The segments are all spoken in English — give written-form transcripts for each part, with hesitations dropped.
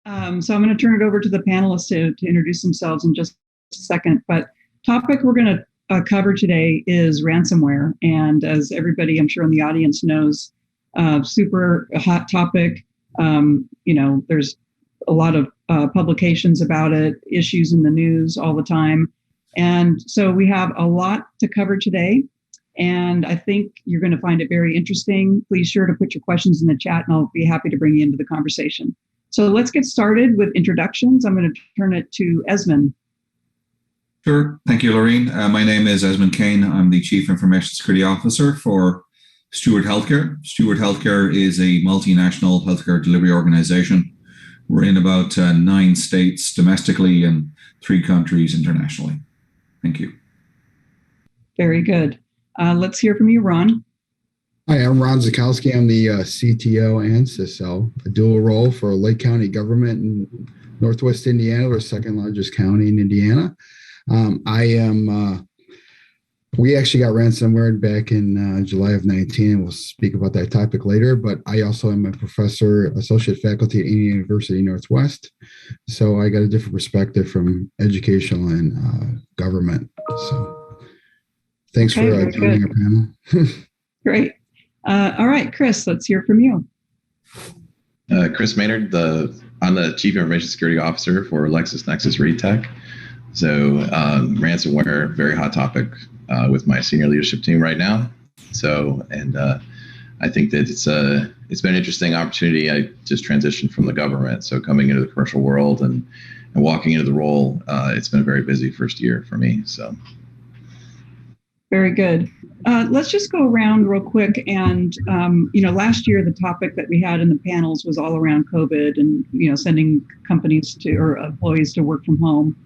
So I'm going to turn it over to the panelists to introduce themselves in just a second. But topic we're going to cover today is ransomware. And as everybody, I'm sure in the audience knows, super hot topic. There's a lot of publications about it, issues in the news all the time. And so we have a lot to cover today. And I think you're going to find it very interesting. Please sure to put your questions in the chat and I'll be happy to bring you into the conversation. So let's get started with introductions. I'm going to turn it to Esmond. Sure. Thank you, Laureen. My name is Esmond Kane. I'm the Chief Information Security Officer for Steward Healthcare. Steward Healthcare is a multinational healthcare delivery organization. We're in about 9 states domestically and 3 countries internationally. Thank you. Very good. Let's hear from you, Ron. Hi, I'm Ron Zochalski. I'm the CTO and CISO, a dual role for Lake County government in Northwest Indiana, the second largest county in Indiana. We actually got ransomware back in July of 19, and we'll speak about that topic later, but I also am a professor, associate faculty at Indiana University Northwest. So I got a different perspective from educational and government. So thanks for joining our panel. Great. All right, Chris, let's hear from you. Chris Maynard, I'm the Chief Information Security Officer for LexisNexis ReadTech. So ransomware, very hot topic with my senior leadership team right now. So, and I think that it's been an interesting opportunity. I just transitioned from the government, so coming into the commercial world and walking into the role, it's been a very busy first year for me. So. Very good. Let's just go around real quick. And, last year, the topic that we had in the panels was all around COVID and, sending companies or employees to work from home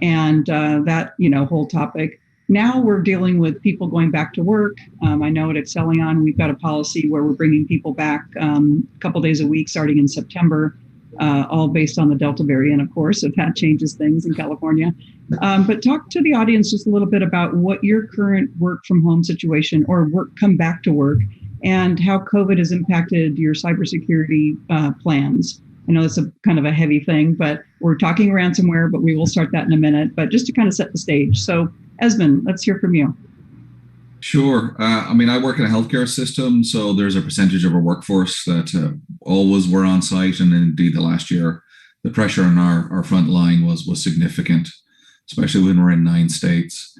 and that, whole topic. Now we're dealing with people going back to work. I know at Accellion, we've got a policy where we're bringing people back a couple days a week starting in September, all based on the Delta variant, of course, if that changes things in California. But talk to the audience just a little bit about what your current work from home situation or come back to work and how COVID has impacted your cybersecurity plans. I know it's a kind of a heavy thing, but we're talking ransomware, but we will start that in a minute. But just to kind of set the stage. So Esmond, let's hear from you. Sure. I work in a healthcare system, so there's a percentage of our workforce that always were on site. And indeed, the last year, the pressure on our front line was significant, especially when we're in 9 states.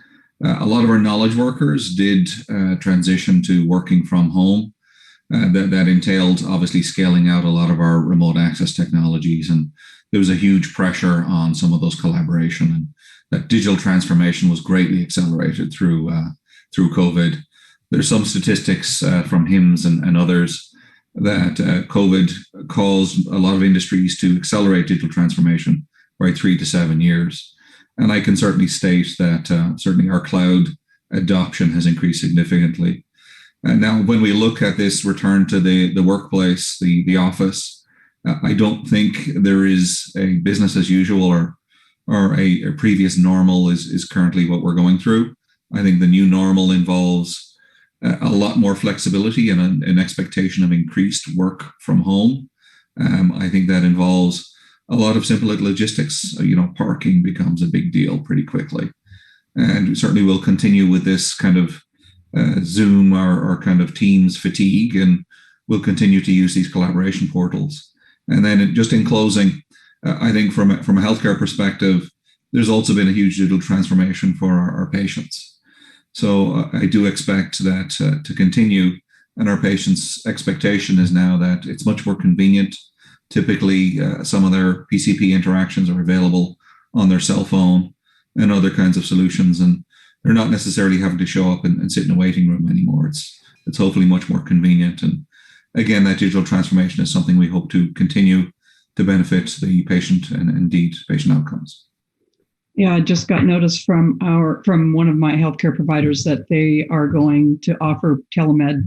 A lot of our knowledge workers did transition to working from home. That entailed obviously scaling out a lot of our remote access technologies. And there was a huge pressure on some of those collaboration. And that digital transformation was greatly accelerated through COVID. There's some statistics from HIMSS and others that COVID caused a lot of industries to accelerate digital transformation by 3 to 7 years. And I can certainly state that certainly our cloud adoption has increased significantly. And now when we look at this return to the workplace, the office, I don't think there is a business as usual or a previous normal is currently what we're going through. I think the new normal involves a lot more flexibility and an expectation of increased work from home. I think that involves a lot of simple logistics. Parking becomes a big deal pretty quickly. And we certainly will continue with this kind of Zoom or kind of Teams fatigue, and we'll continue to use these collaboration portals. And then just in closing, I think from a healthcare perspective, there's also been a huge digital transformation for our patients. So I do expect that to continue, and our patients' expectation is now that it's much more convenient. Typically, some of their PCP interactions are available on their cell phone and other kinds of solutions, and they're not necessarily having to show up and sit in a waiting room anymore. It's hopefully much more convenient. And again, that digital transformation is something we hope to continue to benefit the patient and indeed patient outcomes. Yeah, I just got notice from one of my healthcare providers that they are going to offer telemed,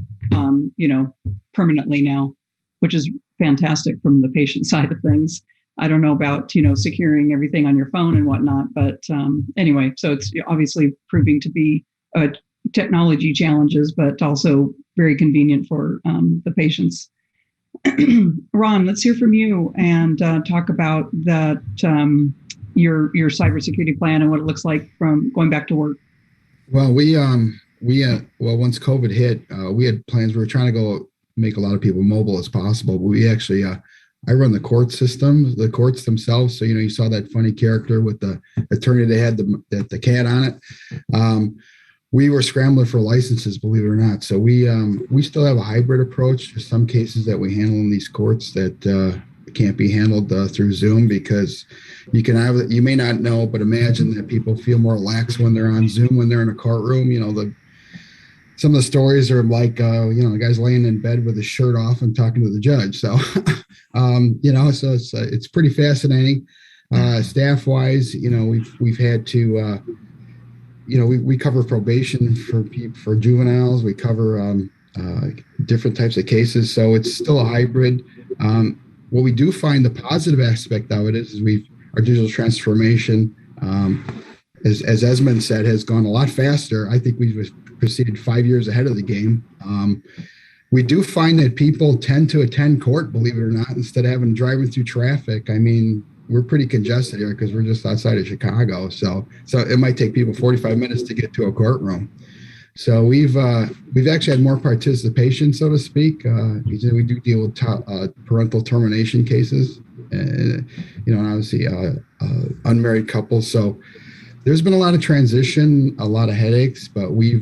permanently now, which is fantastic from the patient side of things. I don't know about, securing everything on your phone and whatnot, but anyway, so it's obviously proving to be technology challenges, but also very convenient for the patients. Ron, let's hear from you and talk about that your cybersecurity plan and what it looks like from going back to work. Well, once COVID hit, we had plans. We were trying to go make a lot of people mobile as possible. But we actually, I run the court system, the courts themselves. So, you saw that funny character with the attorney that had the cat on it. We were scrambling for licenses, believe it or not. So we still have a hybrid approach. There's some cases that we handle in these courts that can't be handled through Zoom, because you may not know, but imagine that people feel more lax when they're on Zoom when they're in a courtroom. Some of the stories are like, the guy's laying in bed with his shirt off and talking to the judge. So, so it's pretty fascinating. Staff wise, we've had to, we cover probation for juveniles. We cover different types of cases. So it's still a hybrid. What we do find the positive aspect of it is our digital transformation, as Esmond said, has gone a lot faster. I think we've proceeded 5 years ahead of the game. We do find that people tend to attend court, believe it or not, instead of driving through traffic. I mean, we're pretty congested here because we're just outside of Chicago. So it might take people 45 minutes to get to a courtroom. So we've actually had more participation, so to speak. We do deal with parental termination cases, and obviously unmarried couples. So there's been a lot of transition, a lot of headaches, but we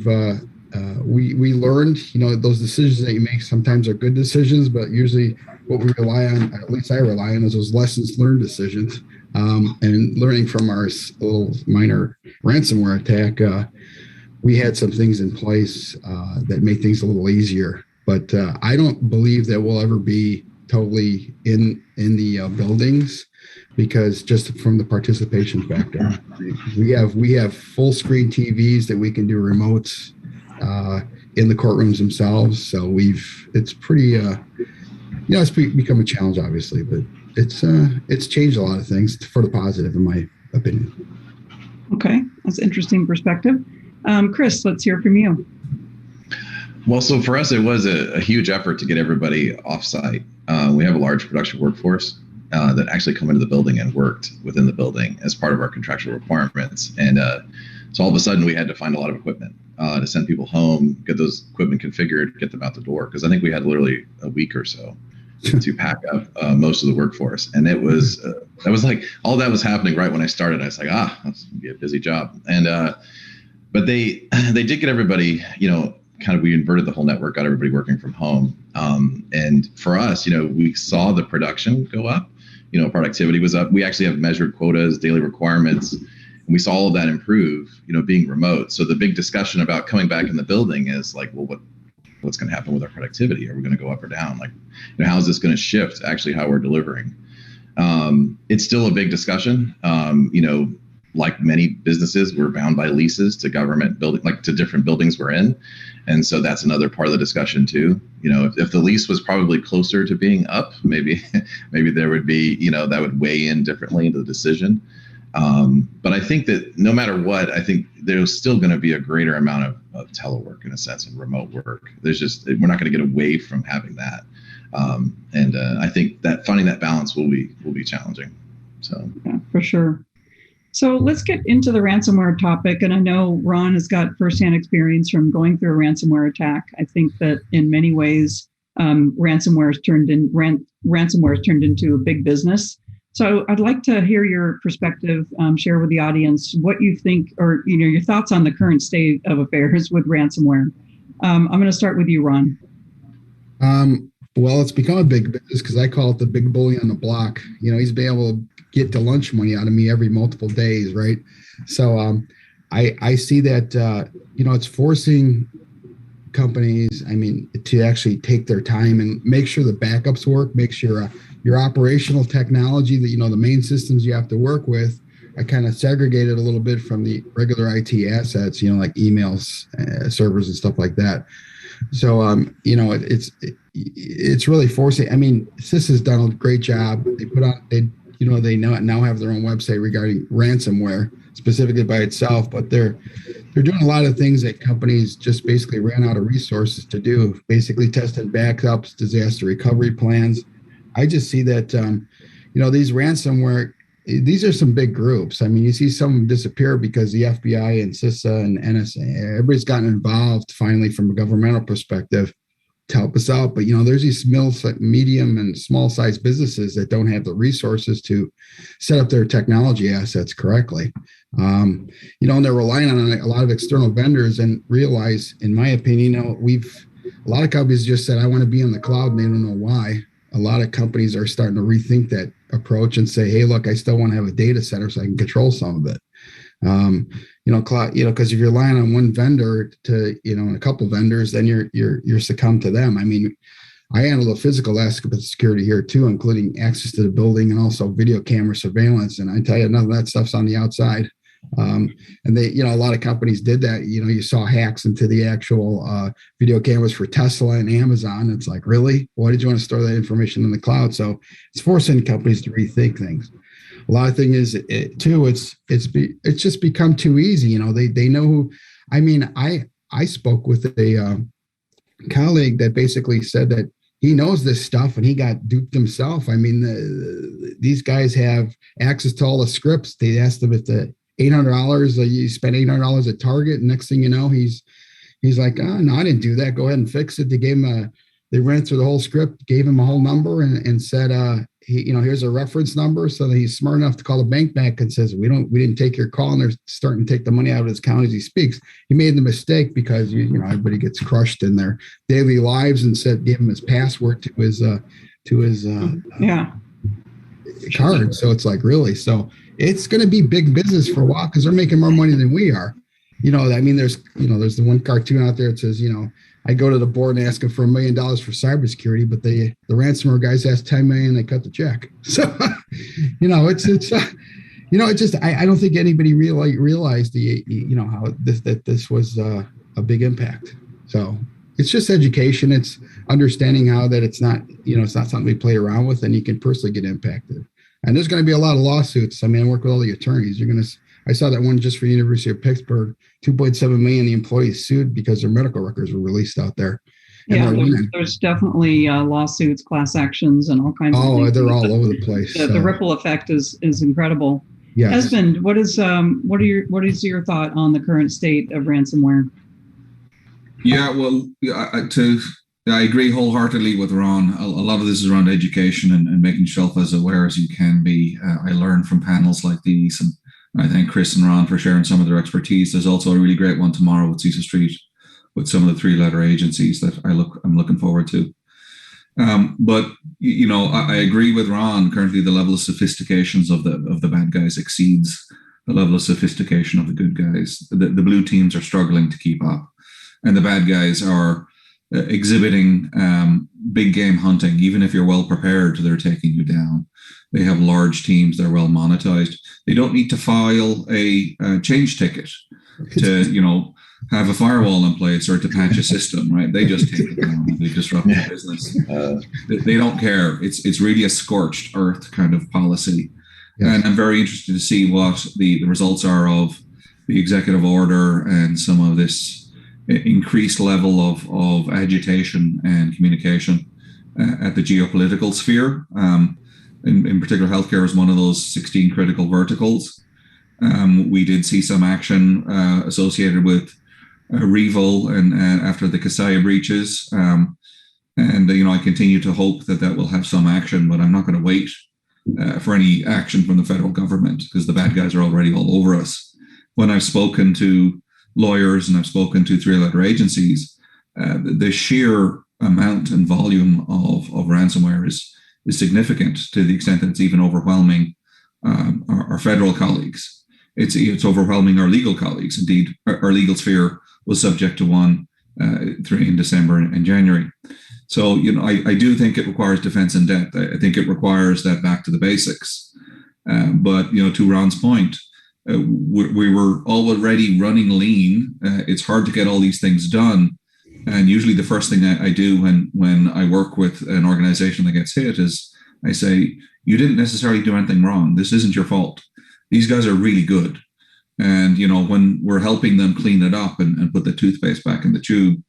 learned, those decisions that you make sometimes are good decisions, but usually what we rely on, at least I rely on, is those lessons learned decisions. And learning from our little minor ransomware attack, we had some things in place that make things a little easier. But I don't believe that we'll ever be totally in the buildings, because just from the participation factor, we have full screen TVs that we can do remotes in the courtrooms themselves. So it's pretty, it's become a challenge, obviously, but it's changed a lot of things for the positive, in my opinion. Okay, that's an interesting perspective. Chris, let's hear from you. Well, so for us, it was a huge effort to get everybody offsite. We have a large production workforce that actually come into the building and worked within the building as part of our contractual requirements. And so all of a sudden, we had to find a lot of equipment to send people home, get those equipment configured, get them out the door. Because I think we had literally a week or so to pack up most of the workforce. And it was that was like all that was happening right when I started. I was like, that's going to be a busy job. And but they did get everybody, we inverted the whole network, got everybody working from home. And for us, we saw the production go up, productivity was up. We actually have measured quotas, daily requirements, and we saw all of that improve, being remote. So the big discussion about coming back in the building is like, well, what's going to happen with our productivity? Are we going to go up or down? Like, how is this going to shift actually how we're delivering? It's still a big discussion. Like many businesses, we're bound by leases to government building, like to different buildings we're in. And so that's another part of the discussion too. If the lease was probably closer to being up, maybe there would be, that would weigh in differently into the decision. But I think that no matter what, I think there's still going to be a greater amount of telework in a sense, and remote work. We're not going to get away from having that. And I think that finding that balance will be challenging. So yeah, for sure. So let's get into the ransomware topic. And I know Ron has got firsthand experience from going through a ransomware attack. I think that in many ways, ransomware has turned into a big business. So I'd like to hear your perspective, share with the audience what you think, or your thoughts on the current state of affairs with ransomware. I'm going to start with you, Ron. Well, it's become a big business because I call it the big bully on the block. He's been able to get the lunch money out of me every multiple days, right? So I see that, it's forcing companies, to actually take their time and make sure the backups work, make sure your operational technology, that, the main systems you have to work with are kind of segregated a little bit from the regular IT assets, like emails, servers and stuff like that. So, it's really forcing. CISO has done a great job. They now have their own website regarding ransomware. specifically by itself, but they're doing a lot of things that companies just basically ran out of resources to do, basically testing backups, disaster recovery plans. I just see that, these ransomware, these are some big groups. I mean, you see some of them disappear because the FBI and CISA and NSA, everybody's gotten involved finally from a governmental perspective to help us out. But, there's these medium and small size businesses that don't have the resources to set up their technology assets correctly. And they're relying on a lot of external vendors, and realize, in my opinion, a lot of companies just said, I want to be in the cloud, and they don't know why. A lot of companies are starting to rethink that approach and say, hey, look, I still want to have a data center so I can control some of it. Cloud, because if you're relying on one vendor to, and a couple vendors, then you're succumb to them. I mean, I handle the physical aspect of security here too, including access to the building and also video camera surveillance. And I tell you, none of that stuff's on the outside. And they, a lot of companies did that. You saw hacks into the actual video cameras for Tesla and Amazon. It's like, really? Why did you want to store that information in the cloud? So it's forcing companies to rethink things. A lot of things it's just become too easy. They know who. I mean, I spoke with a colleague that basically said that he knows this stuff and he got duped himself. I mean, these guys have access to all the scripts. They asked him if the $800, you spent $800 at Target. And next thing you know, he's like, oh, no, I didn't do that. Go ahead and fix it. They gave him they ran through the whole script, gave him a whole number and said, here's a reference number. So that he's smart enough to call the bank back and says, we didn't take your call. And they're starting to take the money out of his account as he speaks. He made the mistake because, everybody gets crushed in their daily lives, and gave him his password to his card. So it's like, really? So it's going to be big business for a while because they're making more money than we are. There's the one cartoon out there that says, I go to the board and ask them for $1 million for cybersecurity, but the ransomware guys ask 10 million, they cut the check. So, I don't think anybody really realized how this was a big impact. So it's just education. It's understanding how that it's not something we play around with, and you can personally get impacted. And there's going to be a lot of lawsuits. I mean, I work with all the attorneys. I saw that one just for University of Pittsburgh, 2.7 million the employees sued because their medical records were released out there. There's definitely lawsuits, class actions, and all kinds of things. Oh, they're all over the place. The ripple effect is incredible. Yes. Esmond, what is your thought on the current state of ransomware? Yeah, well, I agree wholeheartedly with Ron. A lot of this is around education and making yourself as aware as you can be. I learned from panels like these, and I thank Chris and Ron for sharing some of their expertise. There's also a really great one tomorrow with CISO Street with some of the three-letter agencies that I'm looking forward to. But I agree with Ron. Currently, the level of sophistications of the bad guys exceeds the level of sophistication of the good guys. The blue teams are struggling to keep up, and the bad guys are exhibiting big game hunting. Even if you're well prepared, they're taking you down. They have large teams. They're well monetized. They don't need to file a change ticket to have a firewall in place or to patch a system, right? They just take it down. They disrupt the business. They don't care. It's really a scorched earth kind of policy. Yes. And I'm very interested to see what the results are of the executive order and some of this increased level of agitation and communication at the geopolitical sphere. In particular, healthcare is one of those 16 critical verticals. We did see some action associated with Revo and after the Cna breaches. I continue to hope that will have some action, but I'm not going to wait for any action from the federal government because the bad guys are already all over us. When I've spoken to lawyers and I've spoken to three-letter agencies, the sheer amount and volume of ransomware is significant to the extent that it's even overwhelming our federal colleagues. It's overwhelming our legal colleagues. Indeed, our legal sphere was subject to one in December and January. So, I do think it requires defense in depth. I think it requires that back to the basics. But, to Ron's point, we were already running lean. It's hard to get all these things done. And usually the first thing I do when I work with an organization that gets hit is I say, you didn't necessarily do anything wrong. This isn't your fault. These guys are really good. And, when we're helping them clean it up and put the toothpaste back in the tube,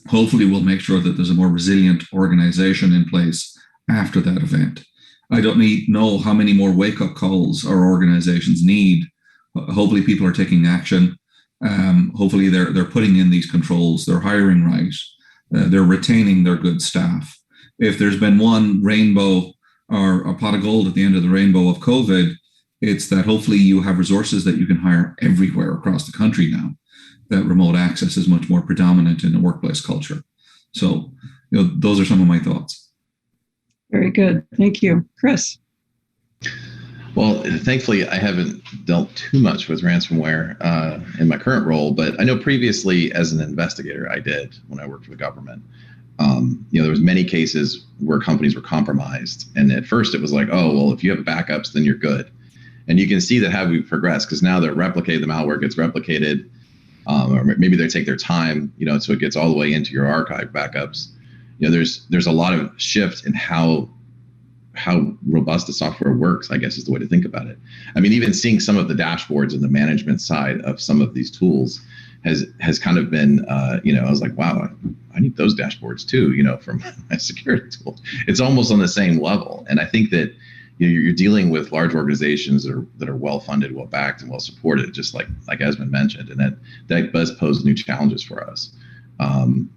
hopefully we'll make sure that there's a more resilient organization in place after that event. I don't know how many more wake-up calls our organizations need. Hopefully people are taking action. Hopefully they're putting in these controls, they're hiring right, they're retaining their good staff. If there's been one rainbow or a pot of gold at the end of the rainbow of COVID, it's that hopefully you have resources that you can hire everywhere across the country now, that remote access is much more predominant in the workplace culture. So, those are some of my thoughts. Very good. Thank you. Chris? Well, thankfully, I haven't dealt too much with ransomware in my current role, but I know previously as an investigator, I did when I worked for the government. There was many cases where companies were compromised. And at first it was like, oh, well, if you have backups, then you're good. And you can see that how we progress, because now they're replicated, the malware gets replicated, or maybe they take their time, so it gets all the way into your archive backups. There's a lot of shift in how robust the software works, I guess is the way to think about it. I mean, even seeing some of the dashboards and the management side of some of these tools has kind of been, I was like, wow, I need those dashboards too, from my security tool. It's almost on the same level. And I think that you're dealing with large organizations that are well funded, well backed, and well supported, just like Esmond mentioned, and that does pose new challenges for us. And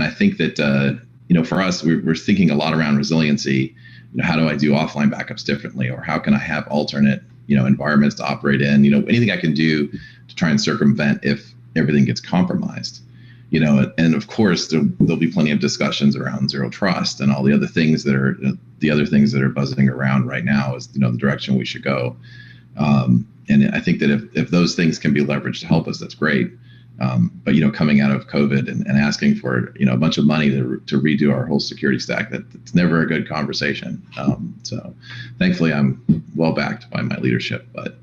I think that for us, we're thinking a lot around resiliency. How do I do offline backups differently, or how can I have alternate environments to operate in? Anything I can do to try and circumvent if everything gets compromised. And of course there'll be plenty of discussions around zero trust and all the other things that are buzzing around right now is the direction we should go. And I think that if those things can be leveraged to help us, that's great. But coming out of COVID and asking for a bunch of money to redo our whole security stack, that's never a good conversation. So thankfully I'm well backed by my leadership, but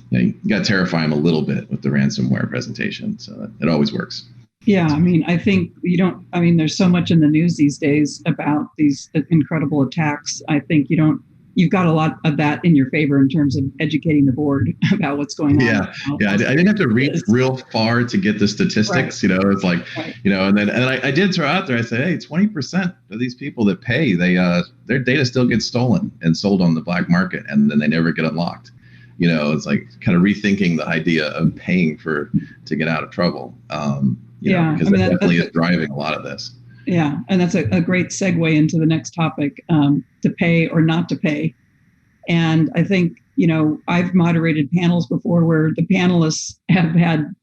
you got to terrify them a little bit with the ransomware presentation. So it always works. Yeah, I mean, I think there's so much in the news these days about these incredible attacks. I think you've got a lot of that in your favor in terms of educating the board about what's going on. Yeah. I didn't have to read real far to get the statistics. Right. It's like, right. And I did throw out there. I said, hey, 20% of these people that pay, their data still gets stolen and sold on the black market, and then they never get unlocked. It's like kind of rethinking the idea of paying to get out of trouble. Because that definitely is driving a lot of this. Yeah, and that's a great segue into the next topic, to pay or not to pay. And I think, I've moderated panels before where the panelists have had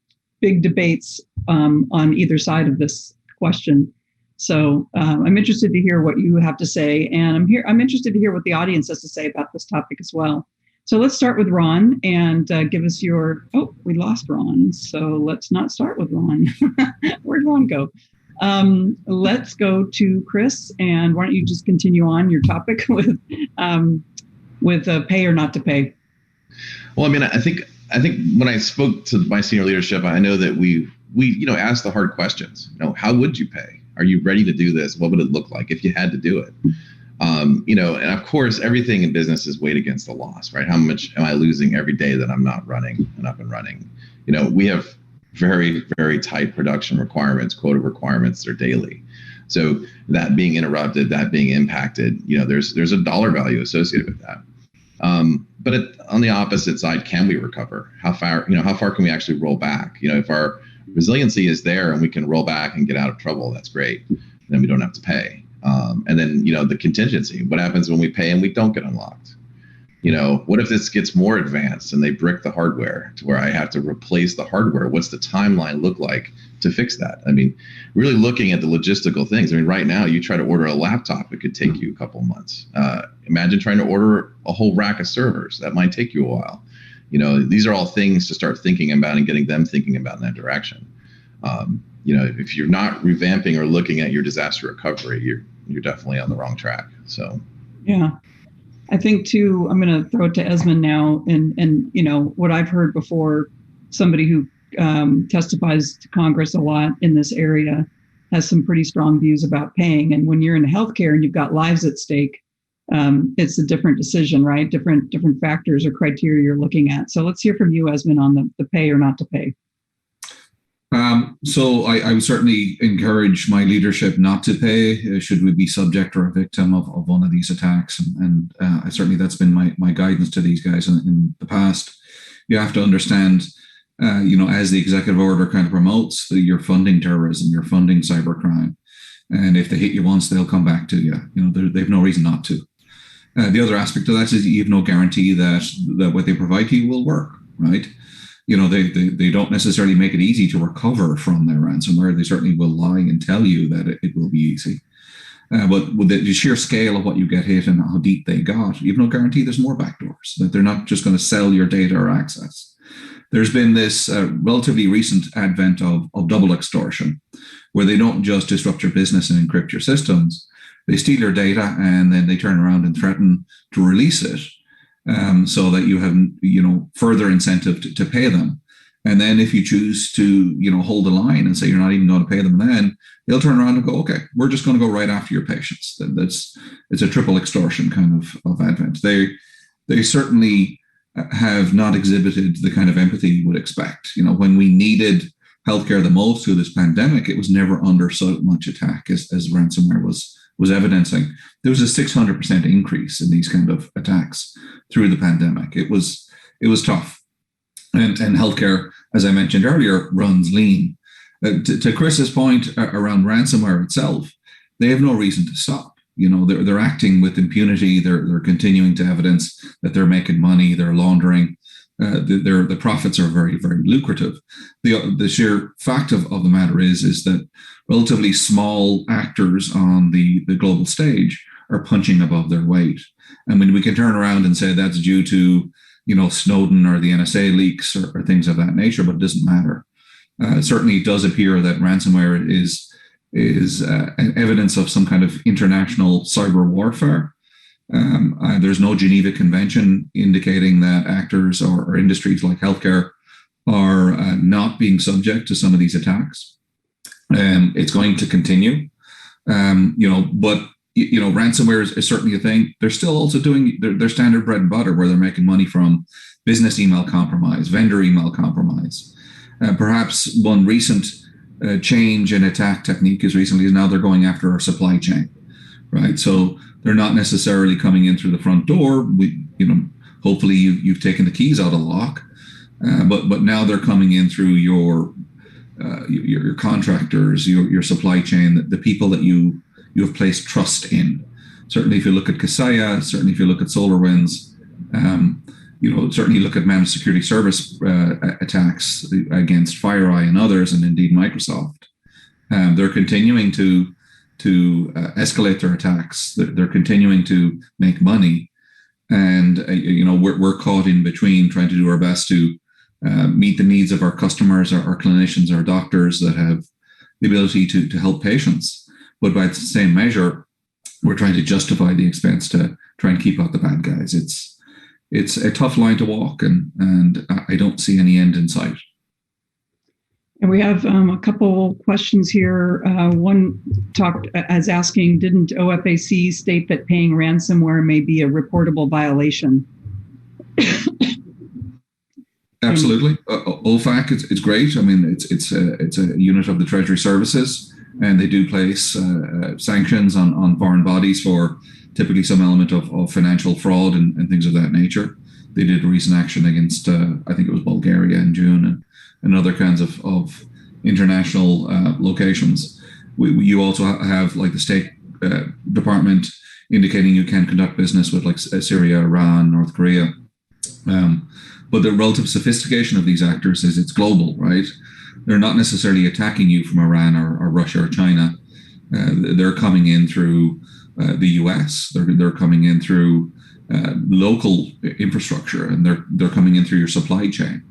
big debates on either side of this question. So I'm interested to hear what you have to say, and I'm interested to hear what the audience has to say about this topic as well. So let's start with Ron and give us we lost Ron. So let's not start with Ron. Where'd Ron go? Let's go to Chris, and why don't you just continue on your topic with pay or not to pay? Well, I mean, I think when I spoke to my senior leadership, I know that we asked the hard questions. How would you pay? Are you ready to do this? What would it look like if you had to do it? And of course, everything in business is weighed against the loss, right? How much am I losing every day that I'm not running and up and running? We have very, very tight production requirements, quota requirements that are daily. So that being interrupted, that being impacted, there's a dollar value associated with that. But on the opposite side, can we recover? How far can we actually roll back? If our resiliency is there and we can roll back and get out of trouble, that's great. Then we don't have to pay. And then, the contingency, what happens when we pay and we don't get unlocked? What if this gets more advanced and they brick the hardware to where I have to replace the hardware? What's the timeline look like to fix that? I mean, really looking at the logistical things. I mean, right now you try to order a laptop, it could take you a couple of months. Imagine trying to order a whole rack of servers. That might take you a while. These are all things to start thinking about and getting them thinking about in that direction. If you're not revamping or looking at your disaster recovery, you're definitely on the wrong track. So, yeah, I think too, I'm going to throw it to Esmond now. And what I've heard before, somebody who testifies to Congress a lot in this area has some pretty strong views about paying. And when you're in healthcare and you've got lives at stake, it's a different decision, right? Different factors or criteria you're looking at. So let's hear from you, Esmond, on the pay or not to pay. So I would certainly encourage my leadership not to pay should we be subject or a victim of one of these attacks. And certainly that's been my guidance to these guys in the past. You have to understand, as the executive order kind of promotes, that you're funding terrorism, you're funding cybercrime. And if they hit you once, they'll come back to you. They've no reason not to. The other aspect of that is you have no guarantee that what they provide to you will work, right? They don't necessarily make it easy to recover from their ransomware. They certainly will lie and tell you that it will be easy. But with the sheer scale of what you get hit and how deep they got, you have no guarantee there's more backdoors, that they're not just going to sell your data or access. There's been this relatively recent advent of double extortion, where they don't just disrupt your business and encrypt your systems. They steal your data and then they turn around and threaten to release it. So that you have, further incentive to pay them. And then if you choose to, hold the line and say you're not even going to pay them, then they'll turn around and go, okay, we're just going to go right after your patients. It's a triple extortion kind of advent. They certainly have not exhibited the kind of empathy you would expect. When we needed healthcare the most through this pandemic, it was never under so much attack as ransomware was evidencing. There was a 600% increase in these kind of attacks through the pandemic. It was tough. And healthcare, as I mentioned earlier, runs lean. To Chris's point around ransomware itself, they have no reason to stop. They're acting with impunity. They're continuing to evidence that they're making money. They're laundering. The profits are very, very lucrative. The sheer fact of the matter is that relatively small actors on the global stage are punching above their weight. I mean, we can turn around and say that's due to, Snowden or the NSA leaks or things of that nature, but it doesn't matter. It certainly does appear that ransomware is an evidence of some kind of international cyber warfare. There's no Geneva Convention indicating that actors or industries like healthcare are not being subject to some of these attacks. It's going to continue, but ransomware is certainly a thing. They're still also doing their standard bread and butter, where they're making money from business email compromise, vendor email compromise. Perhaps one recent change in attack technique is now they're going after our supply chain, right? So they're not necessarily coming in through the front door. Hopefully you've taken the keys out of the lock, but now they're coming in through your contractors, your supply chain, the people that you have placed trust in. Certainly, if you look at Kaseya, certainly if you look at SolarWinds, certainly look at managed security service attacks against FireEye and others, and indeed Microsoft. They're continuing to escalate their attacks. They're continuing to make money, and we're caught in between, trying to do our best to meet the needs of our customers, our clinicians, our doctors that have the ability to help patients. But by the same measure, we're trying to justify the expense to try and keep out the bad guys. It's a tough line to walk, and I don't see any end in sight. And we have a couple questions here. One talked as asking, didn't OFAC state that paying ransomware may be a reportable violation? Absolutely. OFAC, it's great. I mean, it's a unit of the Treasury Services, and they do place sanctions on foreign bodies for typically some element of financial fraud and things of that nature. They did a recent action against, I think it was Bulgaria in June, and other kinds of international locations. You also have like the State Department indicating you can conduct business with like Syria, Iran, North Korea. But the relative sophistication of these actors is it's global, right? They're not necessarily attacking you from Iran or Russia or China. They're coming in through the US. They're coming in through local infrastructure, and they're coming in through your supply chain.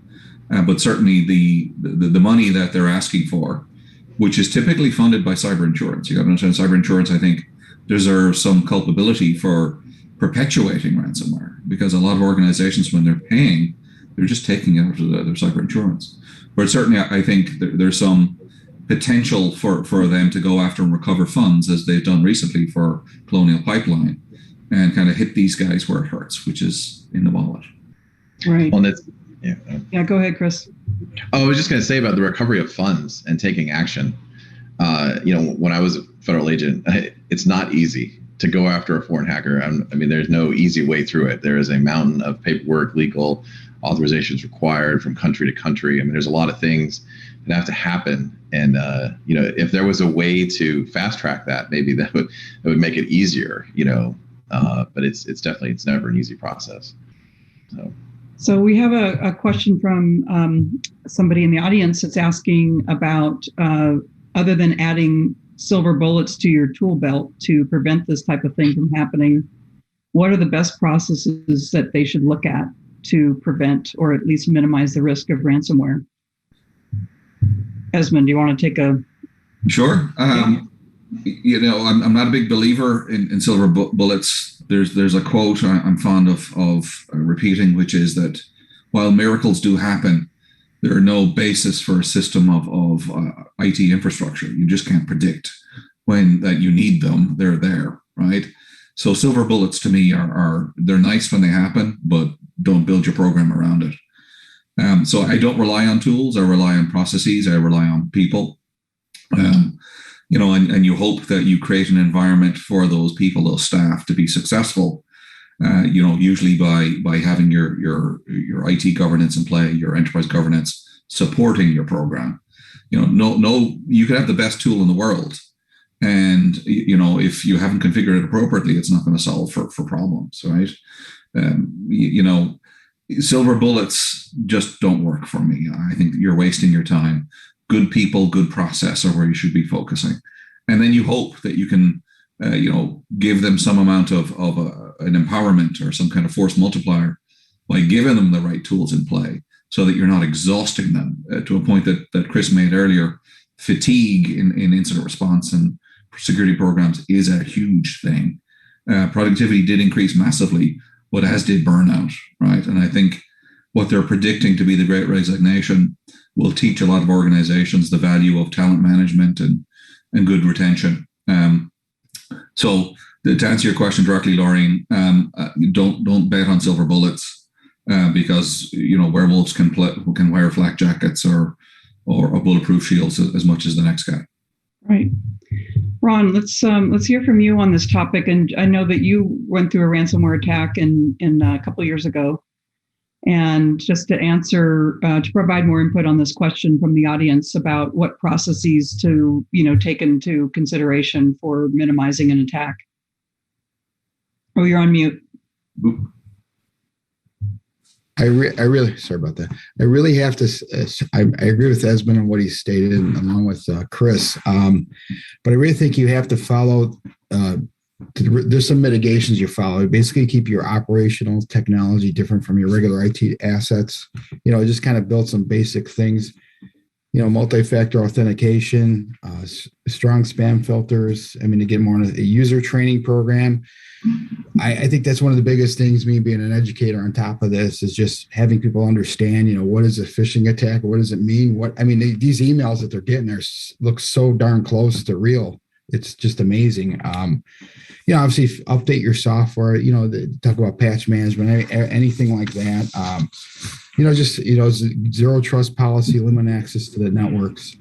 But certainly the money that they're asking for, which is typically funded by cyber insurance. You got to understand, cyber insurance, I think, deserves some culpability for perpetuating ransomware, because a lot of organizations, when they're paying, they're just taking it out of their cyber insurance. But certainly, I think there's some potential for them to go after and recover funds, as they've done recently for Colonial Pipeline. and kind of hit these guys where it hurts, which is in the wallet. Right. Well, that's, yeah, go ahead, Chris. Oh, I was just going to say about the recovery of funds and taking action. When I was a federal agent, it's not easy to go after a foreign hacker. I mean, there's no easy way through it. There is a mountain of paperwork, legal authorizations required from country to country. I mean, there's a lot of things that have to happen. And, if there was a way to fast track that, maybe that would make it easier, but it's never an easy process. So we have a question from somebody in the audience that's asking about, other than adding silver bullets to your tool belt to prevent this type of thing from happening, what are the best processes that they should look at to prevent or at least minimize the risk of ransomware? Esmond, do you want to take a... Sure. I'm not a big believer in silver bullets. There's a quote I'm fond of repeating, which is that while miracles do happen, there are no basis for a system of IT infrastructure. You just can't predict when that you need them. They're there, right? So silver bullets to me they're nice when they happen, but don't build your program around it. So I don't rely on tools. I rely on processes. I rely on people. And you hope that you create an environment for those people, those staff, to be successful. Usually by having your IT governance in play, your enterprise governance supporting your program. You could have the best tool in the world, and if you haven't configured it appropriately, it's not going to solve for problems, right? Silver bullets just don't work for me. I think you're wasting your time. Good people, good process are where you should be focusing. And then you hope that you can, give them some amount of an empowerment or some kind of force multiplier by giving them the right tools in play so that you're not exhausting them to a point that Chris made earlier. Fatigue in incident response and security programs is a huge thing. Productivity did increase massively, but as did burnout, right? And I think what they're predicting to be the Great Resignation will teach a lot of organizations the value of talent management and good retention. So to answer your question directly, Laureen, don't bet on silver bullets because werewolves can wear flak jackets or bulletproof shields as much as the next guy. Right. Ron, let's hear from you on this topic. And I know that you went through a ransomware attack in a couple of years ago. And just to answer, to provide more input on this question from the audience about what processes to, take into consideration for minimizing an attack. Oh, you're on mute. I really, sorry about that. I really have to, I agree with Esmond on what he stated along with Chris. But I really think you have to follow, there's some mitigations you follow. Basically keep your operational technology different from your regular IT assets. Just kind of build some basic things, multi-factor authentication, strong spam filters. To get more on a user training program. I think that's one of the biggest things, me being an educator on top of this, is just having people understand, what is a phishing attack? What does it mean? These emails that they're getting look so darn close to real. It's just amazing. Obviously update your software, talk about patch management, anything like that. Zero trust policy, limit access to the networks.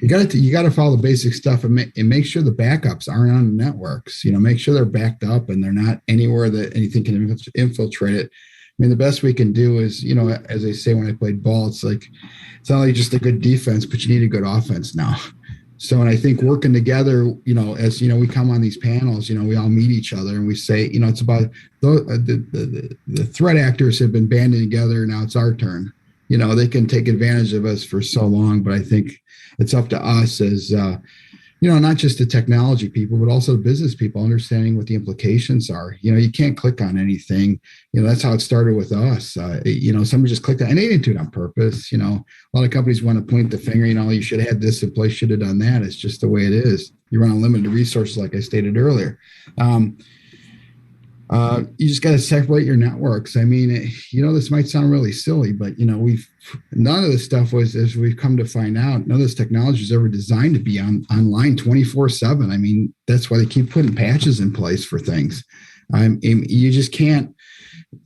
You got to follow the basic stuff and make sure the backups aren't on the networks. Make sure they're backed up and they're not anywhere that anything can infiltrate it. The best we can do is, as I say when I played ball, it's not like just a good defense, but you need a good offense now. So, and I think working together, as we come on these panels, we all meet each other and we say, it's about the threat actors have been banding together. Now it's our turn. They can take advantage of us for so long, but I think it's up to us as, not just the technology people, but also the business people understanding what the implications are. You can't click on anything. That's how it started with us. Somebody just clicked on, and they didn't do it on purpose. A lot of companies want to point the finger, you should have had this in place, should have done that. It's just the way it is. You run on limited resources, like I stated earlier. You just got to separate your networks. This might sound really silly, but none of this stuff was, as we've come to find out, none of this technology is ever designed to be online 24/7. That's why they keep putting patches in place for things. You just can't.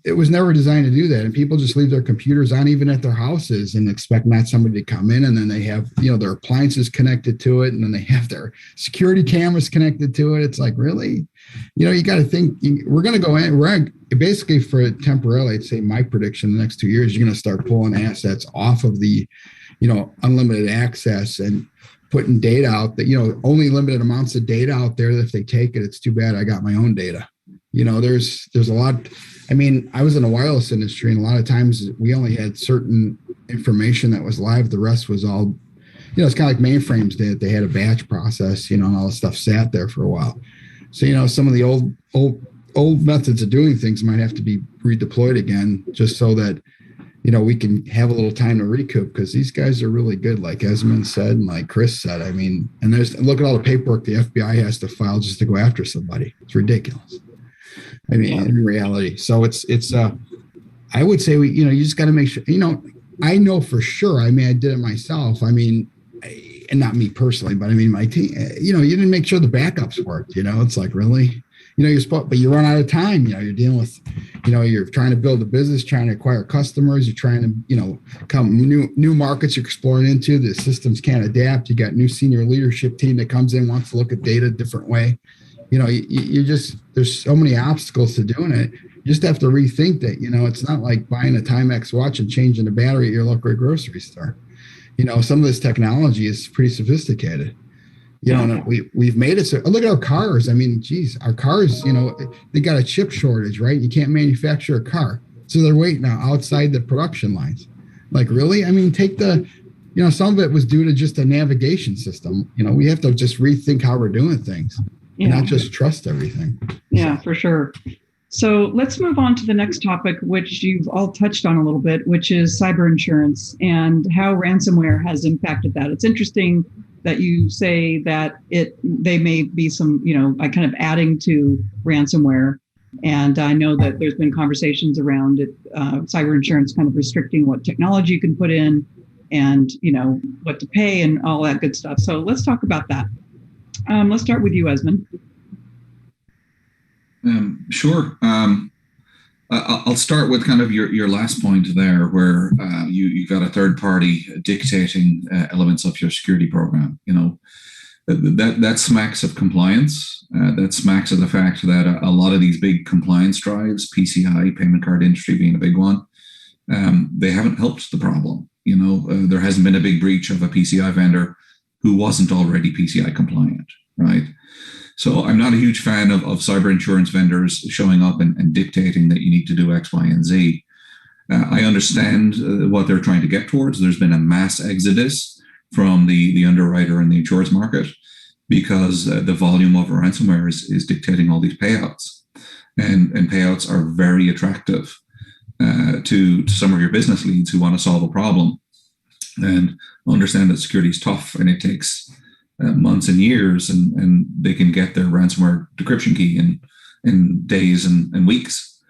It was never designed to do that. And people just leave their computers on even at their houses and expect not somebody to come in. And then they have, their appliances connected to it. And then they have their security cameras connected to it. It's like, really? You got to think we're going to go in. We're basically for temporarily, I'd say my prediction the next 2 years, you're going to start pulling assets off of the, unlimited access and putting data out that, only limited amounts of data out there. That if they take it, it's too bad. I got my own data. There's a lot. I mean, I was in the wireless industry, and a lot of times we only had certain information that was live. The rest was all, it's kind of like mainframes did. They had a batch process, and all the stuff sat there for a while. So, some of the old methods of doing things might have to be redeployed again, just so that, we can have a little time to recoup, because these guys are really good, like Esmond said, and like Chris said. I mean, and look at all the paperwork the FBI has to file just to go after somebody. It's ridiculous. I mean, in reality. So it's I would say you just got to make sure, I know for sure. I mean, I did it myself. I mean, and not me personally, but I mean, my team, you didn't make sure the backups worked, it's like, really, you're supposed, but you run out of time, you're dealing with, you're trying to build a business, trying to acquire customers, you're trying to, come new markets you're exploring into, the systems can't adapt. You got new senior leadership team that comes in, wants to look at data a different way. You just, there's so many obstacles to doing it. You just have to rethink that, it's not like buying a Timex watch and changing the battery at your local grocery store. Some of this technology is pretty sophisticated. And we've made it so, look at our cars. I mean, geez, our cars, they got a chip shortage, right? You can't manufacture a car. So they're waiting outside the production lines. Like, really? I mean, take some of it was due to just a navigation system. We have to just rethink how we're doing things. Yeah. Not just trust everything. Yeah, for sure. So let's move on to the next topic, which you've all touched on a little bit, which is cyber insurance and how ransomware has impacted that. It's interesting that you say that they may be some, kind of adding to ransomware. And I know that there's been conversations around it, cyber insurance kind of restricting what technology you can put in and, what to pay and all that good stuff. So let's talk about that. Let's start with you, Esmond. Sure. I'll start with kind of your last point there, where you got a third party dictating elements of your security program. That smacks of compliance. That smacks of the fact that a lot of these big compliance drives, PCI, payment card industry being a big one, they haven't helped the problem. There hasn't been a big breach of a PCI vendor who wasn't already PCI compliant, right? So I'm not a huge fan of cyber insurance vendors showing up and dictating that you need to do X, Y, and Z. I understand what they're trying to get towards. There's been a mass exodus from the underwriter and the insurance market because the volume of ransomware is dictating all these payouts. And payouts are very attractive to some of your business leads who want to solve a problem. And understand that security is tough and it takes months and years, and they can get their ransomware decryption key in days and weeks.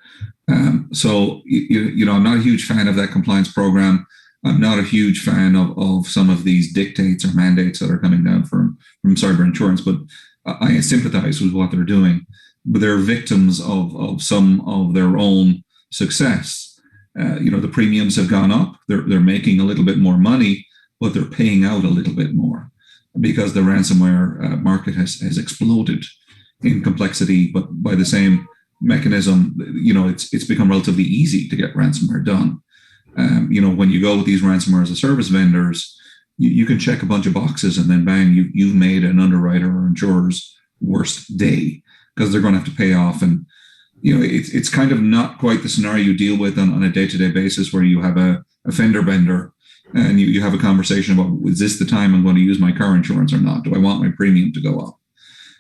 So I'm not a huge fan of that compliance program. I'm not a huge fan of some of these dictates or mandates that are coming down from cyber insurance, but I sympathize with what they're doing. But they're victims of some of their own success. The premiums have gone up. They're making a little bit more money, but they're paying out a little bit more because the ransomware market has exploded in complexity. But by the same mechanism, it's become relatively easy to get ransomware done. When you go with these ransomware as a service vendors, you can check a bunch of boxes and then bang, you've made an underwriter or insurer's worst day because they're going to have to pay off. And it's kind of not quite the scenario you deal with on a day-to-day basis where you have a fender bender and you have a conversation about, is this the time I'm going to use my car insurance or not? Do I want my premium to go up?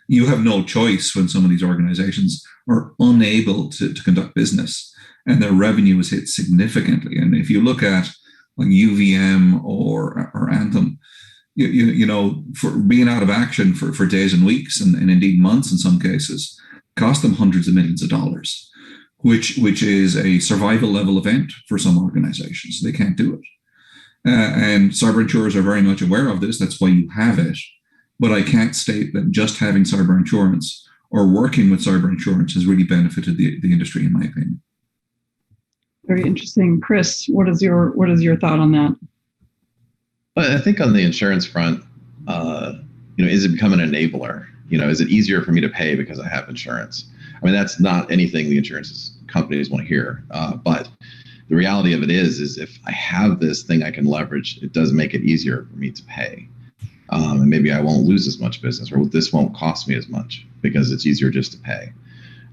You have no choice when some of these organizations are unable to conduct business and their revenue is hit significantly. And if you look at like UVM or Anthem, for being out of action for days and weeks and indeed months in some cases, cost them hundreds of millions of dollars, which is a survival level event for some organizations. They can't do it. And cyber insurers are very much aware of this. That's why you have it. But I can't state that just having cyber insurance or working with cyber insurance has really benefited the industry, in my opinion. Very interesting. Chris, what is your thought on that? Well, I think on the insurance front, is it become an enabler? Is it easier for me to pay because I have insurance? I mean, that's not anything the insurance companies want to hear. But the reality of it is if I have this thing I can leverage, it does make it easier for me to pay. And maybe I won't lose as much business, or this won't cost me as much because it's easier just to pay.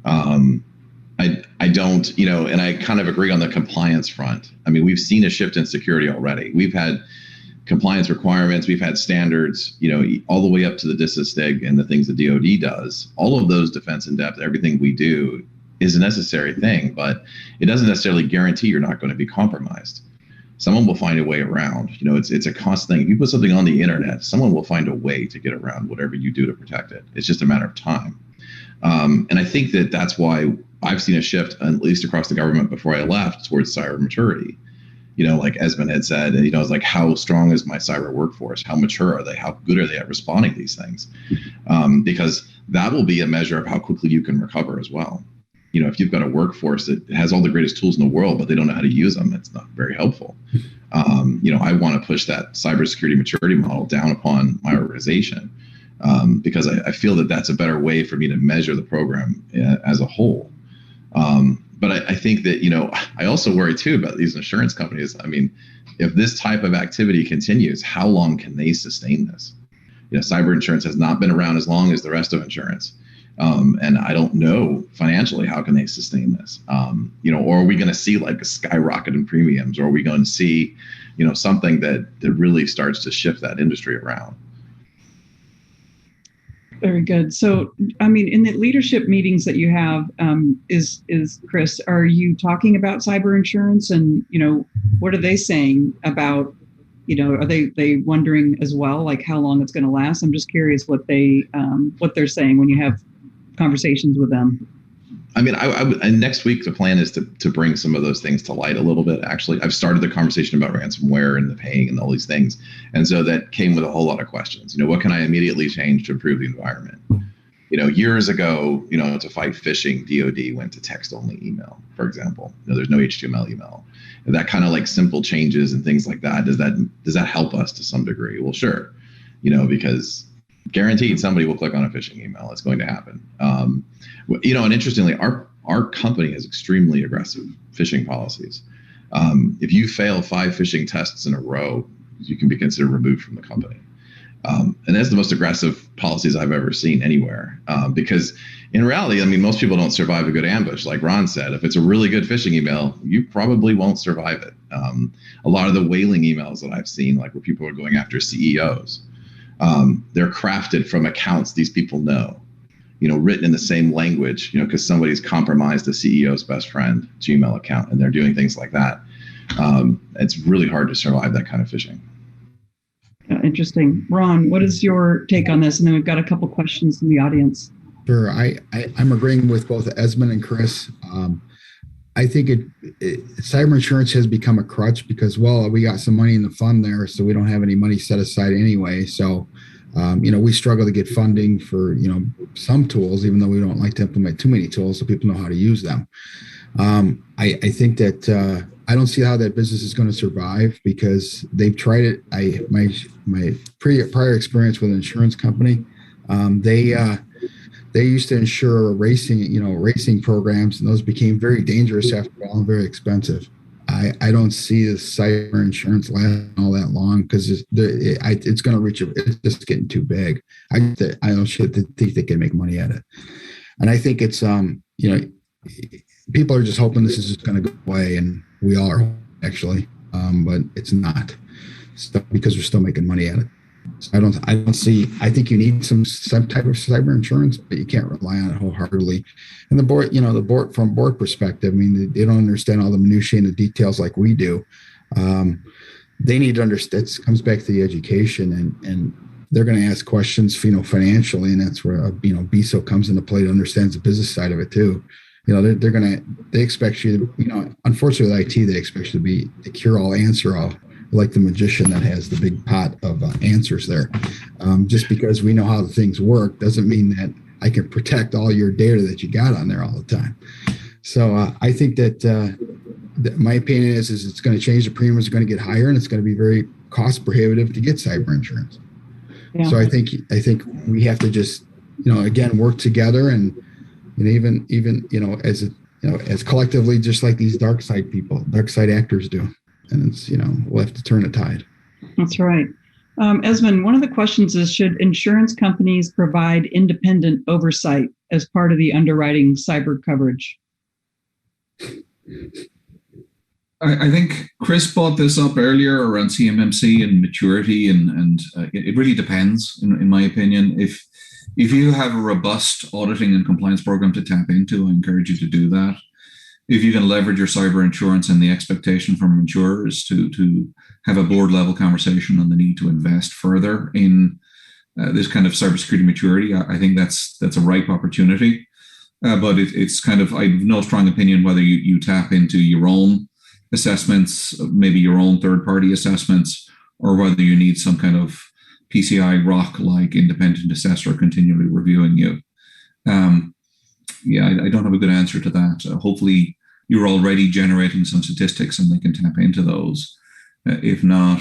I don't, and I kind of agree on the compliance front. I mean, we've seen a shift in security already. We've had compliance requirements, we've had standards, all the way up to the DISA-STIG and the things the DoD does. All of those defense in depth, everything we do is a necessary thing, but it doesn't necessarily guarantee you're not going to be compromised. Someone will find a way around. It's a constant thing. If you put something on the internet, someone will find a way to get around whatever you do to protect it. It's just a matter of time. And I think that's why I've seen a shift, at least across the government before I left, towards cyber maturity. Like Esmond had said, it's like, how strong is my cyber workforce? How mature are they? How good are they at responding to these things? Because that will be a measure of how quickly you can recover as well. If you've got a workforce that has all the greatest tools in the world, but they don't know how to use them, it's not very helpful. I want to push that cybersecurity maturity model down upon my organization because I feel that that's a better way for me to measure the program as a whole. But I think that, I also worry too about these insurance companies. I mean, if this type of activity continues, how long can they sustain this? Cyber insurance has not been around as long as the rest of insurance. And I don't know financially, how can they sustain this? Or are we going to see like a skyrocket in premiums, or are we going to see, something that really starts to shift that industry around? Very good. So, I mean, in the leadership meetings that you have, is Chris, are you talking about cyber insurance, and, what are they saying about, are they wondering as well, like how long it's going to last? I'm just curious what they're saying when you have conversations with them. I mean, and next week, the plan is to bring some of those things to light a little bit. Actually, I've started the conversation about ransomware and the paying and all these things. And so that came with a whole lot of questions. What can I immediately change to improve the environment? Years ago, to fight phishing, DoD went to text-only email, for example. There's no HTML email. And that kind of like simple changes and things like that. Does that help us to some degree? Well, sure. Because guaranteed somebody will click on a phishing email. It's going to happen. And interestingly, our company has extremely aggressive phishing policies. If you fail 5 phishing tests in a row, you can be considered removed from the company. And that's the most aggressive policies I've ever seen anywhere. Because in reality, I mean, most people don't survive a good ambush. Like Ron said, if it's a really good phishing email, you probably won't survive it. A lot of the whaling emails that I've seen, like where people are going after CEOs, they're crafted from accounts these people know, written in the same language, because somebody's compromised the CEO's best friend Gmail account, and they're doing things like that. It's really hard to survive that kind of phishing. Interesting. Ron, what is your take on this? And then we've got a couple questions from the audience. Sure. I'm agreeing with both Esmond and Chris. I think cyber insurance has become a crutch because, well, we got some money in the fund there, so we don't have any money set aside anyway. So, we struggle to get funding for, some tools, even though we don't like to implement too many tools so people know how to use them. I think that I don't see how that business is going to survive because they've tried it. My prior experience with an insurance company, they used to insure racing programs, and those became very dangerous after all and very expensive. I don't see the cyber insurance lasting all that long because it's going to reach it's just getting too big. I don't think they can make money at it, and I think it's people are just hoping this is just going to go away, and we all are actually, but it's not. Because we're still making money at it. So I don't see. I think you need some type of cyber insurance, but you can't rely on it wholeheartedly. And the board, from board perspective, I mean, they don't understand all the minutiae and the details like we do. They need to understand. It comes back to the education, and they're going to ask questions, financially, and that's where BISO comes into play to understand the business side of it too. They expect you to, unfortunately with IT, they expect you to be a cure-all, answer-all, like the magician that has the big pot of answers there. Just because we know how the things work doesn't mean that I can protect all your data that you got on there all the time. So I think that my opinion is it's going to change. The premiums are going to get higher, and it's going to be very cost prohibitive to get cyber insurance. Yeah. So I think we have to just, again, work together and even as collectively, just like these dark side actors do. And it's, we'll have to turn the tide. That's right. Esmond, one of the questions is, should insurance companies provide independent oversight as part of the underwriting cyber coverage? I think Chris brought this up earlier around CMMC and maturity, and it really depends, in my opinion. If you have a robust auditing and compliance program to tap into, I encourage you to do that. If you can leverage your cyber insurance and the expectation from insurers to have a board level conversation on the need to invest further in this kind of cybersecurity maturity, I think that's a ripe opportunity. But it's kind of, I have no strong opinion whether you tap into your own assessments, maybe your own third-party assessments, or whether you need some kind of PCI ROC-like independent assessor continually reviewing you. I don't have a good answer to that. Hopefully, you're already generating some statistics and they can tap into those. If not,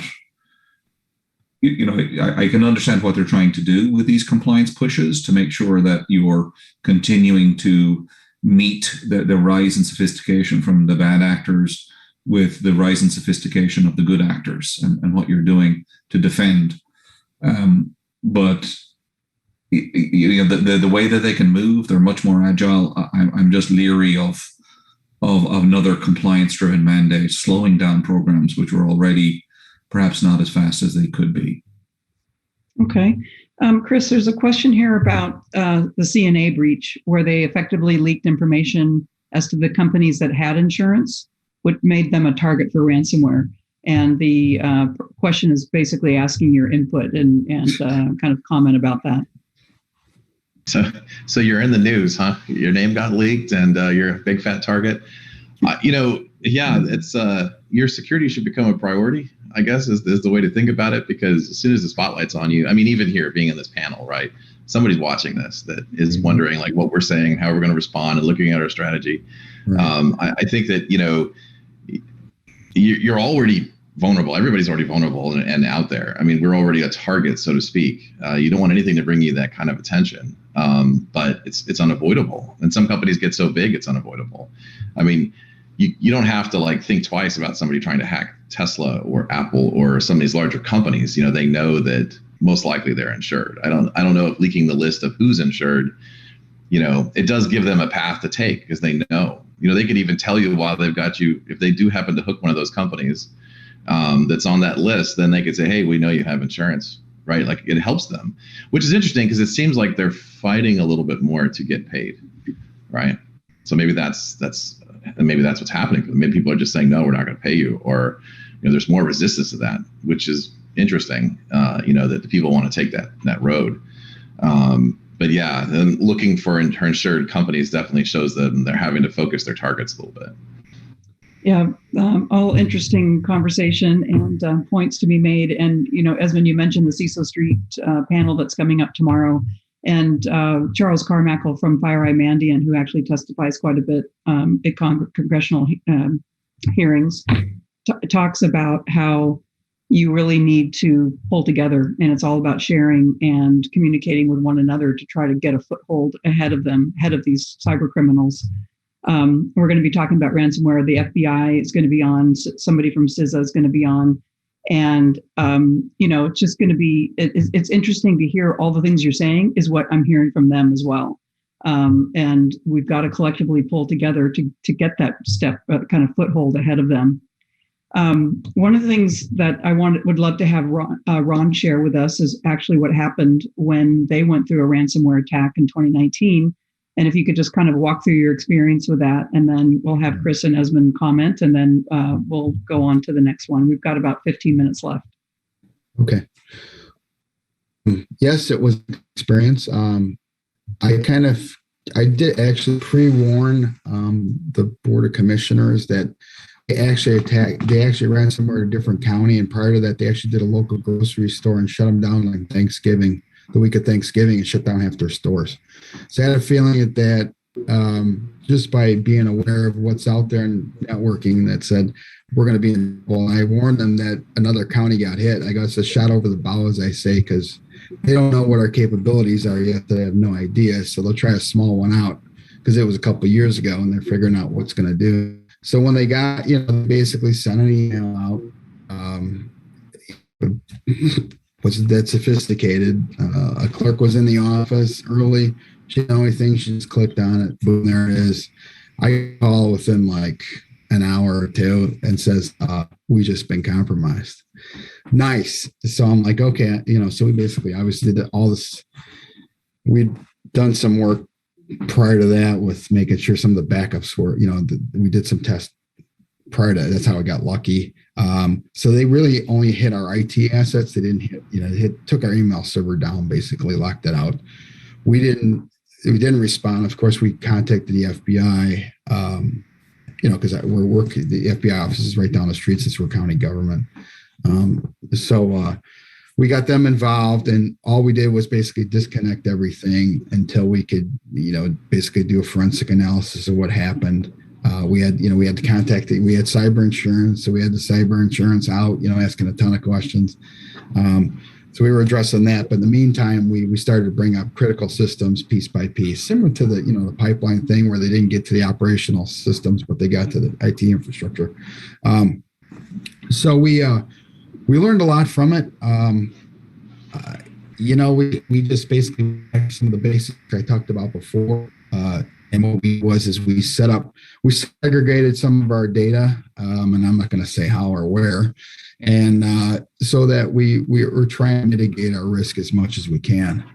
I can understand what they're trying to do with these compliance pushes to make sure that you're continuing to meet the rise in sophistication from the bad actors with the rise in sophistication of the good actors and what you're doing to defend. But the way that they can move, they're much more agile. I'm just leery of another compliance-driven mandate slowing down programs which were already perhaps not as fast as they could be. Okay. Chris, there's a question here about the CNA breach, where they effectively leaked information as to the companies that had insurance, what made them a target for ransomware. And the question is basically asking your input and kind of comment about that. So you're in the news, huh? Your name got leaked and you're a big fat target. It's your security should become a priority, I guess, is the way to think about it, because as soon as the spotlight's on you, I mean, even here being in this panel, right? Somebody's watching this that is wondering like what we're saying, how we're going to respond, and looking at our strategy. Right. I think that, you're already vulnerable. Everybody's already vulnerable and out there. I mean, we're already a target, so to speak. You don't want anything to bring you that kind of attention, but it's unavoidable. And some companies get so big, it's unavoidable. I mean, you don't have to like think twice about somebody trying to hack Tesla or Apple or some of these larger companies. They know that most likely they're insured. I don't know if leaking the list of who's insured, it does give them a path to take, because they know. They could even tell you while they've got you, if they do happen to hook one of those companies that's on that list, then they could say, hey, we know you have insurance, right? Like, it helps them, which is interesting because it seems like they're fighting a little bit more to get paid, right? So maybe that's what's happening. Maybe people are just saying, no, we're not going to pay you, or there's more resistance to that, which is interesting. That the people want to take that road. But yeah, then looking for insured companies definitely shows them they're having to focus their targets a little bit. Yeah, all interesting conversation and points to be made. And, Esmond, you mentioned the CISO Street panel that's coming up tomorrow. And Charles Carmichael from FireEye Mandiant, who actually testifies quite a bit at congressional hearings, talks about how you really need to pull together, and it's all about sharing and communicating with one another to try to get a foothold ahead of these cyber criminals. We're going to be talking about ransomware. The FBI is going to be on. Somebody from CISO is going to be on. And, it's just going to be, it's interesting to hear all the things you're saying is what I'm hearing from them as well. And we've got to collectively pull together to get that step, kind of foothold ahead of them. One of the things that I would love to have Ron share with us is actually what happened when they went through a ransomware attack in 2019. And if you could just kind of walk through your experience with that, and then we'll have Chris and Esmond comment, and then we'll go on to the next one. We've got about 15 minutes left. Okay. Yes, it was an experience. I did actually pre-warn the Board of Commissioners that they actually ran somewhere in a different county, and prior to that, they actually did a local grocery store and shut them down on Thanksgiving. the week of Thanksgiving and shut down half their stores. So I had a feeling that just by being aware of what's out there and networking, that said, we're going to be in trouble. And I warned them that another county got hit. I guess a shot over the bow, as I say, because they don't know what our capabilities are yet. They have no idea. So they'll try a small one out because it was a couple of years ago and they're figuring out what's going to do. So when they got, they basically sent an email out. Wasn't that sophisticated. A clerk was in the office early. She didn't know anything. She just clicked on it. Boom, there it is. I call within like an hour or two and says, we just been compromised. Nice. So I'm like, okay, so we basically obviously did all this. We'd done some work prior to that with making sure some of the backups were, we did some tests prior to that. That's how I got lucky. So they really only hit our IT assets. They didn't hit, took our email server down, basically locked it out. We didn't respond. Of course, we contacted the FBI, because we're working, the FBI office is right down the street since we're county government. So we got them involved, and all we did was basically disconnect everything until we could, basically do a forensic analysis of what happened. We had to contact it. We had cyber insurance, so we had the cyber insurance out, asking a ton of questions. So we were addressing that, but in the meantime, we started to bring up critical systems piece by piece, similar to the, the pipeline thing where they didn't get to the operational systems, but they got to the IT infrastructure. So we learned a lot from it. We just basically some of the basics I talked about before. And what we segregated some of our data, and I'm not going to say how or where, and so that we were trying to mitigate our risk as much as we can.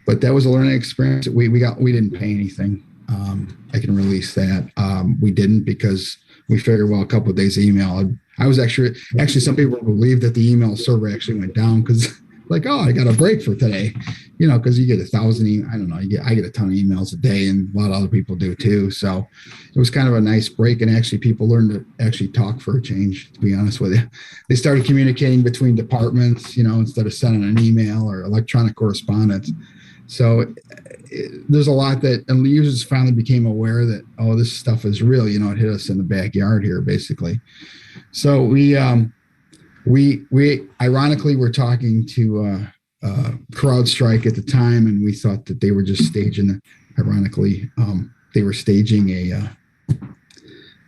But that was a learning experience. We didn't pay anything. I can release that. We didn't because we figured, well, a couple of days of email. I was actually some people believe that the email server actually went down because like, oh, I got a break for today, because you get 1,000, I don't know, I get a ton of emails a day, and a lot of other people do too. So it was kind of a nice break, and actually people learned to actually talk for a change, to be honest with you. They started communicating between departments, instead of sending an email or electronic correspondence. So there's a lot that, and users finally became aware that, oh, this stuff is real, it hit us in the backyard here, basically. So we ironically were talking to CrowdStrike at the time, and we thought that they were just staging. Ironically, they were staging a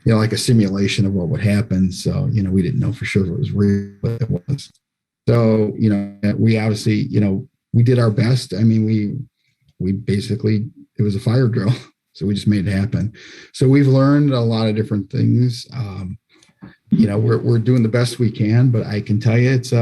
like a simulation of what would happen. So we didn't know for sure if it was real, but it was. So we obviously we did our best. I mean, we basically, it was a fire drill, so we just made it happen. So we've learned a lot of different things. We're doing the best we can, but I can tell you it's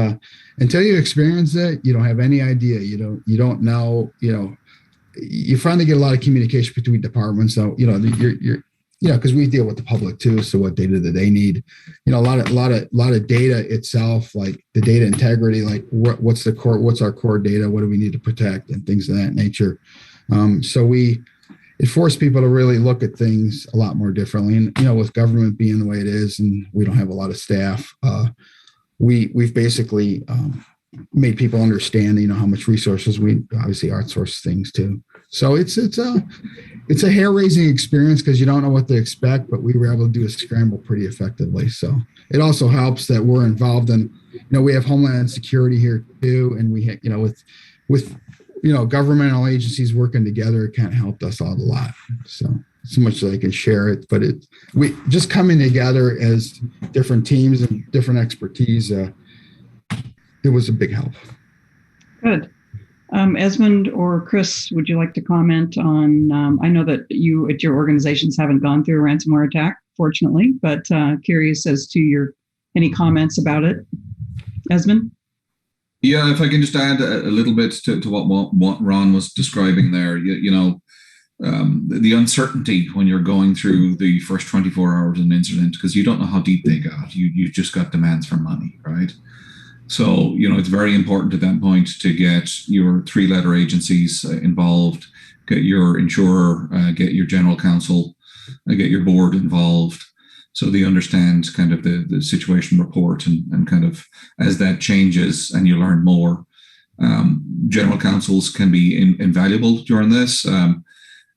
until you experience it, you don't have any idea. You don't know. You finally get a lot of communication between departments. So you're because we deal with the public too. So what data do they need? A lot of data itself, like the data integrity, like what's our core data? What do we need to protect and things of that nature. It forced people to really look at things a lot more differently. And, with government being the way it is, and we don't have a lot of staff, we've basically made people understand, how much resources we obviously outsource things to. So it's a hair-raising experience because you don't know what to expect, but we were able to do a scramble pretty effectively. So it also helps that we're involved in, we have Homeland Security here too, and we, with governmental agencies working together, it kind of helped us out a lot. So much that I can share it, but we just coming together as different teams and different expertise. It was a big help. Good. Esmond or Chris, would you like to comment on, I know that you at your organizations haven't gone through a ransomware attack, fortunately, but curious as to any comments about it. Esmond? Yeah, if I can just add a little bit to what Ron was describing there, the uncertainty when you're going through the first 24 hours of an incident, because you don't know how deep they got. You just got demands for money, right? So, it's very important at that point to get your 3-letter agencies involved, get your insurer, get your general counsel, get your board involved, so they understand kind of the situation report and kind of as that changes and you learn more, General counsels can be invaluable during this.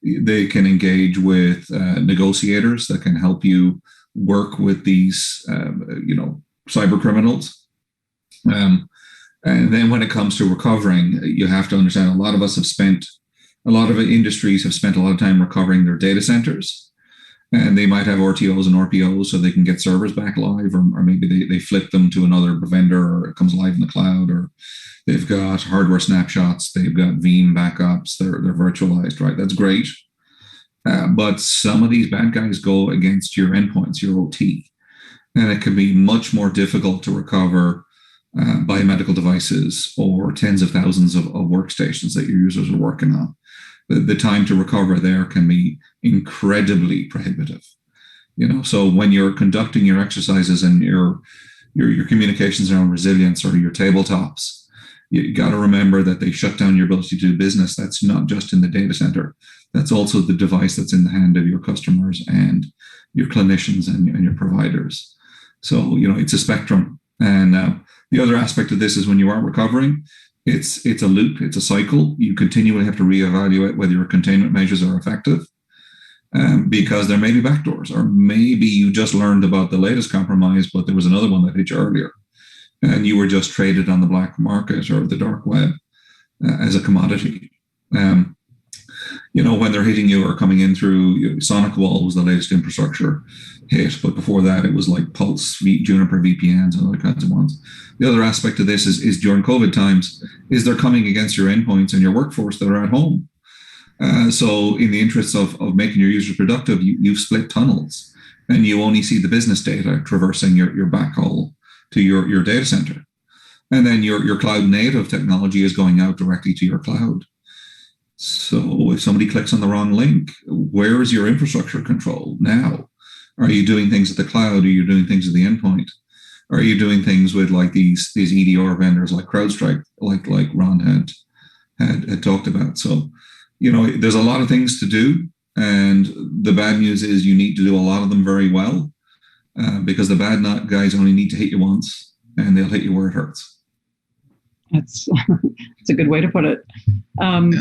They can engage with negotiators that can help you work with these, cyber criminals. And then when it comes to recovering, you have to understand a lot of industries have spent a lot of time recovering their data centers. And they might have RTOs and RPOs so they can get servers back live, or maybe they flip them to another vendor, or it comes live in the cloud, or they've got hardware snapshots, they've got Veeam backups, they're virtualized, right? That's great. But some of these bad guys go against your endpoints, your OT, and it can be much more difficult to recover biomedical devices or tens of thousands of workstations that your users are working on. The time to recover there can be incredibly prohibitive. So when you're conducting your exercises and your communications around resilience or your tabletops, you got to remember that they shut down your ability to do business. That's not just in the data center. That's also the device that's in the hand of your customers and your clinicians and your providers. So, it's a spectrum. And the other aspect of this is when you are recovering, it's a loop, it's a cycle. You continually have to reevaluate whether your containment measures are effective, because there may be backdoors, or maybe you just learned about the latest compromise, but there was another one that hit you earlier, and you were just traded on the black market or the dark web as a commodity. When they're hitting you or coming in through SonicWall was the latest infrastructure hit, but before that it was like Pulse, Juniper VPNs, and other kinds of ones. The other aspect of this is during COVID times, is they're coming against your endpoints and your workforce that are at home. So in the interests of making your users productive, you've split tunnels, and you only see the business data traversing your backhaul to your data center. And then your cloud native technology is going out directly to your cloud. So if somebody clicks on the wrong link, where is your infrastructure control now? Are you doing things at the cloud? Are you doing things at the endpoint? Are you doing things with like these EDR vendors like CrowdStrike, like Ron had talked about? So, there's a lot of things to do. And the bad news is you need to do a lot of them very well, because the bad guys only need to hit you once, and they'll hit you where it hurts. That's a good way to put it.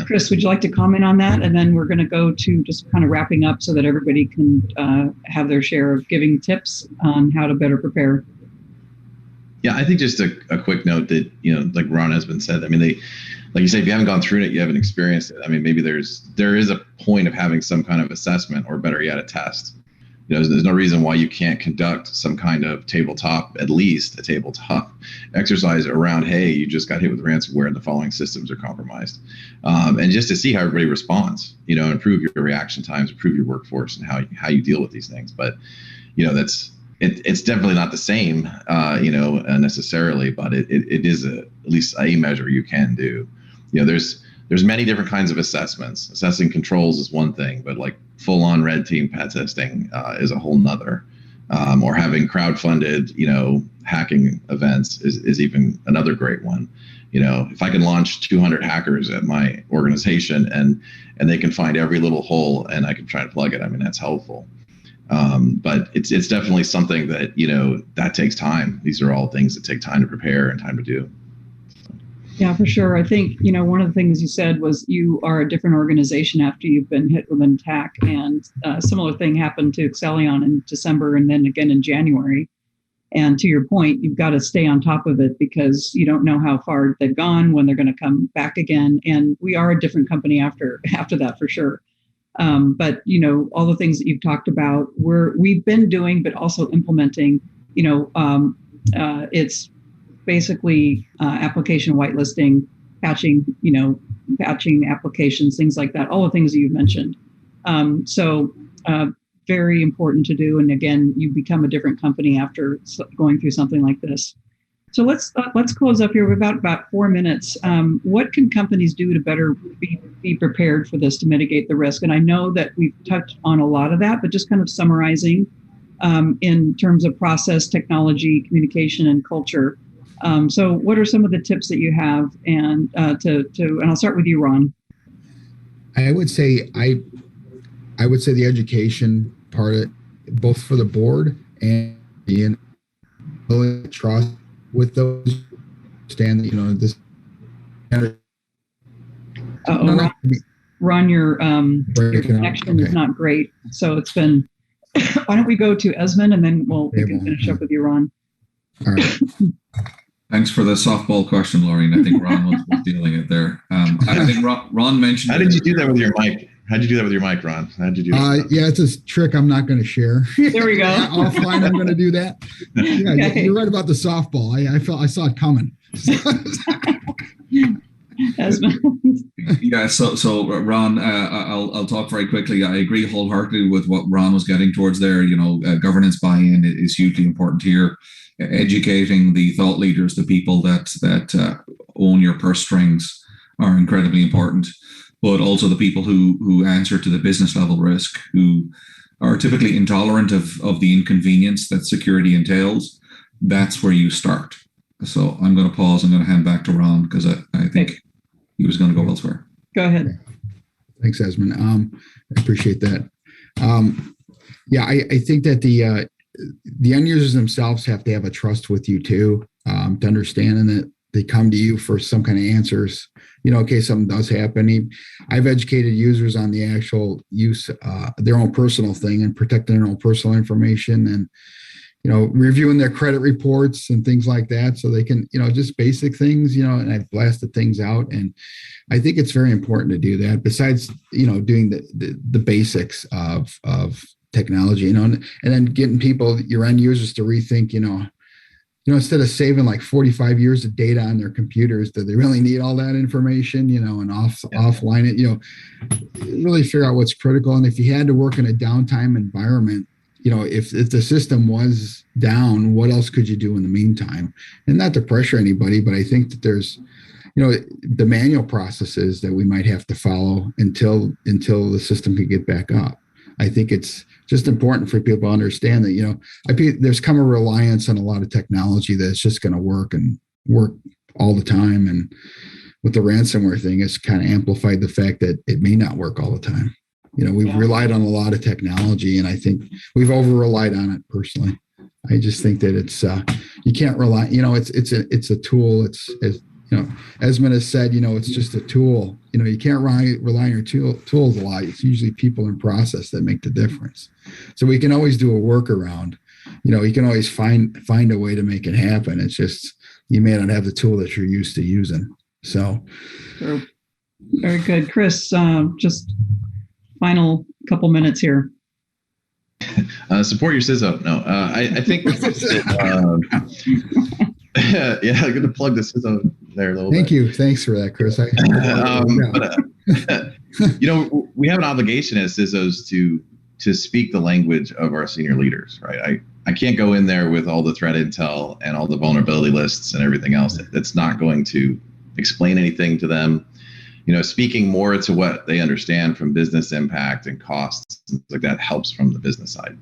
Chris, would you like to comment on that? And then we're going to go to just kind of wrapping up so that everybody can have their share of giving tips on how to better prepare. Yeah, I think just a quick note that, like Ron has been said, I mean, like you say, if you haven't gone through it, you haven't experienced it. I mean, maybe there is a point of having some kind of assessment, or better yet, a test. There's no reason why you can't conduct some kind of at least a tabletop exercise around, hey, you just got hit with ransomware and the following systems are compromised. And just to see how everybody responds, improve your reaction times, improve your workforce, and how you deal with these things. But, it's definitely not the same, necessarily, but it is at least a measure you can do. There's many different kinds of assessments. Assessing controls is one thing, but like full-on red team pen testing is a whole nother. Or having crowd-funded, hacking events is even another great one. If I can launch 200 hackers at my organization and they can find every little hole and I can try to plug it, I mean, that's helpful. But it's definitely something that, that takes time. These are all things that take time to prepare and time to do. Yeah, for sure. I think, one of the things you said was you are a different organization after you've been hit with an attack. And a similar thing happened to Accellion in December and then again in January. And to your point, you've got to stay on top of it because you don't know how far they've gone, when they're going to come back again. And we are a different company after that, for sure. But, all the things that you've talked about, we've been doing, but also implementing, it's basically application whitelisting, patching applications, things like that, all the things that you've mentioned. So very important to do. And again, you become a different company after going through something like this. So let's close up here. We've got about 4 minutes. What can companies do to better be prepared for this to mitigate the risk? And I know that we've touched on a lot of that, but just kind of summarizing in terms of process, technology, communication, and culture. So what are some of the tips that you have? And and I'll start with you, Ron. I would say the education part of it, both for the board and the trust with those, understand that, this Ron, your connection is not great. So it's been, why don't we go to Esmond and then we can finish up with you, Ron. All right. Thanks for the softball question, Laureen. I think Ron was dealing it there. I think Ron mentioned. How did you do that with your mic? How'd you do that with your mic, Ron? How'd you do that? Yeah, it's a trick I'm not going to share. There we go. Offline, I'm going to do that. Yeah, okay. You're right about the softball. I saw it coming. Yeah, so Ron, I'll talk very quickly. I agree wholeheartedly with what Ron was getting towards there. Governance buy-in is hugely important here. Educating the thought leaders, the people that own your purse strings, are incredibly important. But also the people who answer to the business level risk, who are typically intolerant of the inconvenience that security entails. That's where you start. So I'm going to pause. I'm going to hand back to Ron because I think he was going to go elsewhere. Go ahead. Thanks, Esmond. I appreciate that. I think that the end users themselves have to have a trust with you too, to understand, and that they come to you for some kind of answers, in case something does happen. I've educated users on the actual use, their own personal thing, and protecting their own personal information, and reviewing their credit reports and things like that, so they can, just basic things, and I've blasted things out. And I think it's very important to do that, besides, doing the basics of technology, and then getting people, your end users, to rethink, instead of saving like 45 years of data on their computers, do they really need all that information, and offline it, really figure out what's critical. And if you had to work in a downtime environment, if the system was down, what else could you do in the meantime? And not to pressure anybody, but I think that there's, the manual processes that we might have to follow until the system can get back up. I think it's just important for people to understand that, there's come a reliance on a lot of technology that's just going to work all the time. And with the ransomware thing, it's kind of amplified the fact that it may not work all the time. We've relied on a lot of technology, and I think we've over-relied on it personally. I just think that it's, you can't rely, it's a tool. It's, Esmond has said, it's just a tool. You can't rely on your tools a lot. It's usually people and process that make the difference. So we can always do a workaround. You can always find a way to make it happen. It's just, you may not have the tool that you're used to using. So. Sure. Very good. Chris, just final couple minutes here. Support your CISO. No, I think I'm going to plug the CISO there a little bit. Thank you. Thanks for that, Chris. We have an obligation as CISOs to speak the language of our senior leaders, right? I can't go in there with all the threat intel and all the vulnerability lists and everything else. That's not going to explain anything to them. Speaking more to what they understand from business impact and costs, things like that, helps from the business side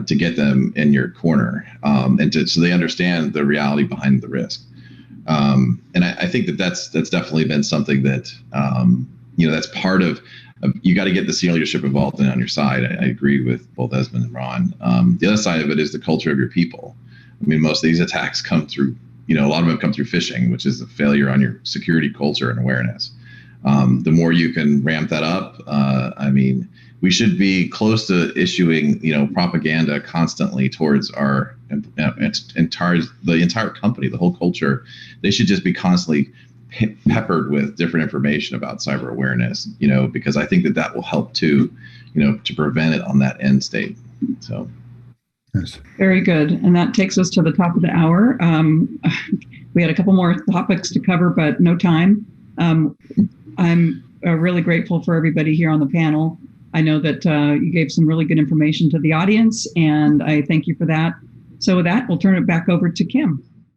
to get them in your corner, so they understand the reality behind the risk. And I think that's definitely been something that that's part of. You got to get the senior leadership involved and on your side. I agree with both Esmond and Ron. The other side of it is the culture of your people. I mean, most of these attacks come through. A lot of them come through phishing, which is a failure on your security culture and awareness. The more you can ramp that up, we should be close to issuing, propaganda constantly towards our the entire company, the whole culture. They should just be constantly peppered with different information about cyber awareness, because I think that will help too, to prevent it on that end state. So. Yes. Very good. And that takes us to the top of the hour. We had a couple more topics to cover, but no time. I'm really grateful for everybody here on the panel. I know that you gave some really good information to the audience, and I thank you for that. So with that, we'll turn it back over to Kim.